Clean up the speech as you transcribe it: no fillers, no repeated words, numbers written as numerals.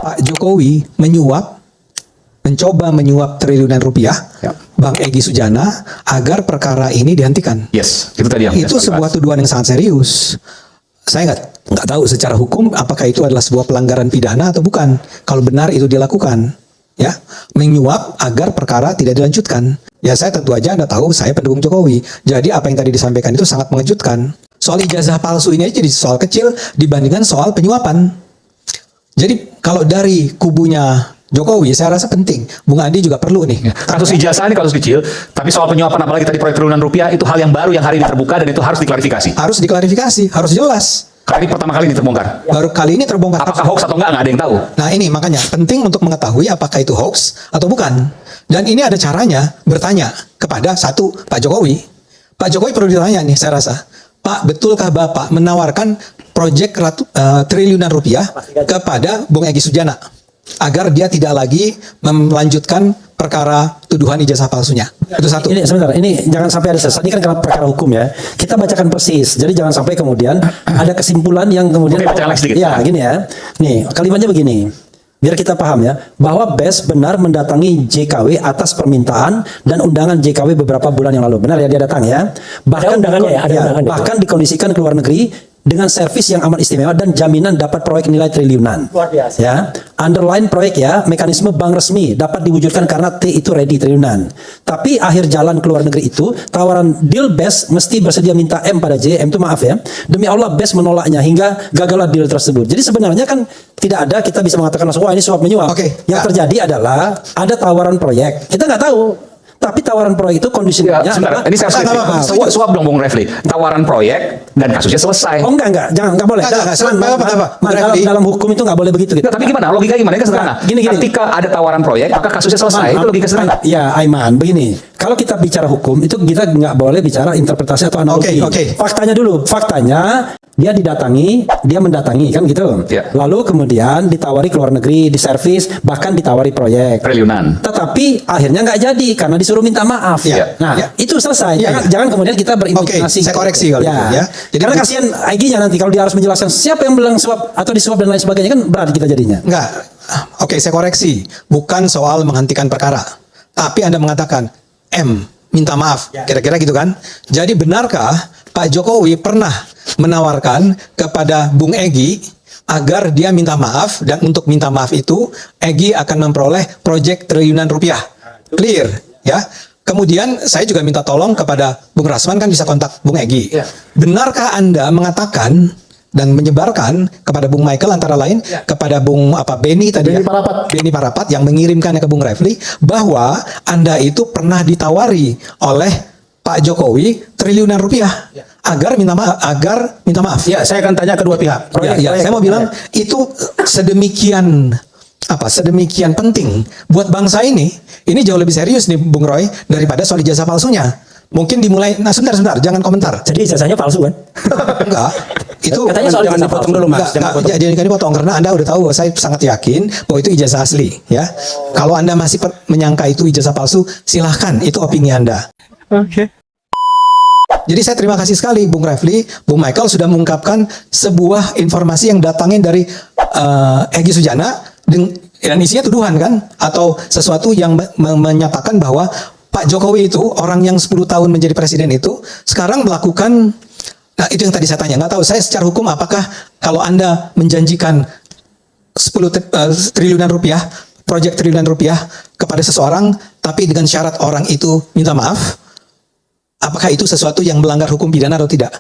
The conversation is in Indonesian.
Pak Jokowi mencoba menyuap triliunan rupiah Bang Egy Sujana agar perkara ini dihentikan. Yes, itu tadi yang Itu sebuah tuduhan yang sangat serius. Saya nggak tahu secara hukum apakah itu adalah sebuah pelanggaran pidana atau bukan. Kalau benar itu dilakukan, ya, menyuap agar perkara tidak dilanjutkan. Ya, saya tentu aja Anda tahu saya pendukung Jokowi. Jadi apa yang tadi disampaikan itu sangat mengejutkan. Soal ijazah palsu ini aja jadi soal kecil dibandingkan soal penyuapan. Jadi kalau dari kubunya Jokowi, saya rasa penting. Bung Andi juga perlu nih. Kasus ijazah ini kasus kecil, tapi soal penyuapan apalagi tadi proyek triliunan rupiah itu hal yang baru yang hari ini terbuka dan itu harus diklarifikasi. Harus diklarifikasi, harus jelas. Kali ini pertama kali ini terbongkar. Baru kali ini terbongkar. Apakah hoax atau enggak ada yang tahu. Nah ini makanya penting untuk mengetahui apakah itu hoax atau bukan. Dan ini ada caranya bertanya kepada satu Pak Jokowi. Pak Jokowi perlu ditanya nih saya rasa. Pak, betulkah Bapak menawarkan proyek triliunan rupiah kepada Bung Egy Sujana agar dia tidak lagi melanjutkan perkara tuduhan ijazah palsunya? Itu satu. Ini sebentar, ini jangan sampai ada sesat. Ini kan karena perkara hukum ya. Kita bacakan persis. Jadi jangan sampai kemudian ada kesimpulan yang kemudian. Oke, bacakan lagi sedikit. Ya, gini ya. Nih, kalimatnya begini. Biar kita paham ya, bahwa BES benar mendatangi JKW atas permintaan dan undangan JKW beberapa bulan yang lalu. Benar ya, dia datang ya. Bahkan undangannya ya, ada undangannya. bahkan dikondisikan ke luar negeri dengan servis yang amat istimewa dan jaminan dapat proyek nilai triliunan. Luar biasa. Ya, underline proyek ya, mekanisme bank resmi dapat diwujudkan karena T itu ready triliunan. Tapi akhir jalan ke luar negeri itu, tawaran deal BES mesti bersedia minta M pada J, M itu maaf ya. Demi Allah BES menolaknya hingga gagallah deal tersebut. Jadi sebenarnya kan tidak ada kita bisa mengatakan langsung wah ini suap menyuap. Oke. Yang terjadi adalah ada tawaran proyek. Kita nggak tahu. Tapi tawaran proyek itu kondisionalnya Ya, sebentar. Ini saya suap dong Bung Refli. Tawaran proyek dan kasusnya selesai. Oh enggak, nggak boleh. Dalam hukum itu nggak boleh begitu. Nah, tapi gimana? Logika gimana? Ini kan sederhana. Gini. Ketika ada tawaran proyek, maka kasusnya selesai. Itu logika sederhana. Ya, Aiman, begini. Kalau kita bicara hukum, itu kita nggak boleh bicara interpretasi atau analogi. Oke. Faktanya dulu. Faktanya, dia mendatangi, kan gitu. Ya. Lalu kemudian ditawari ke luar negeri, diservis, bahkan ditawari proyek. Triliunan. Tetapi akhirnya nggak jadi karena disuruh minta maaf. Ya. Nah, Ya. itu selesai. Ya. Jangan kemudian kita berimajinasi. Oke, saya koreksi kalau gitu, ya. Jadi Karena kasihan Egy-nya nanti kalau dia harus menjelaskan siapa yang bilang suap atau disuap dan lain sebagainya, kan berat kita jadinya. Enggak. Oke, saya koreksi. Bukan soal menghentikan perkara. Tapi Anda mengatakan M minta maaf. Kira-kira gitu kan? Jadi benarkah Pak Jokowi pernah menawarkan kepada Bung Egy agar dia minta maaf, dan untuk minta maaf itu Egy akan memperoleh proyek triliunan rupiah? Clear, ya. Kemudian saya juga minta tolong kepada Bung Rasman, kan bisa kontak Bung Egy. Benarkah Anda mengatakan dan menyebarkan kepada Bung Michael antara lain kepada Bung Beni tadi Beni Parapat yang mengirimkannya ke Bung Refli bahwa Anda itu pernah ditawari oleh Pak Jokowi triliunan rupiah agar minta maaf. Ya, saya akan tanya kedua pihak. Saya mau bilang itu sedemikian penting buat bangsa ini jauh lebih serius nih Bung Roy daripada soal ijazah palsunya. Mungkin dimulai, sebentar, jangan komentar. Jadi ijazahnya palsu kan? Enggak. Itu katanya soal jangan ijazah dipotong palsu. dulu Mas. Jangan dipotong karena Anda udah tahu, saya sangat yakin bahwa itu ijazah asli, ya. Kalau Anda masih menyangka itu ijazah palsu, silahkan, itu opini Anda. Oke. Jadi saya terima kasih sekali Bung Refli, Bung Michael sudah mengungkapkan sebuah informasi yang datangnya dari Egy Sujana dan isinya tuduhan kan, atau sesuatu yang menyatakan bahwa Pak Jokowi itu orang yang 10 tahun menjadi presiden itu sekarang melakukan, nah itu yang tadi saya tanya, nggak tahu saya secara hukum apakah kalau Anda menjanjikan 10 triliunan rupiah, proyek triliunan rupiah kepada seseorang tapi dengan syarat orang itu minta maaf, apakah itu sesuatu yang melanggar hukum pidana atau tidak?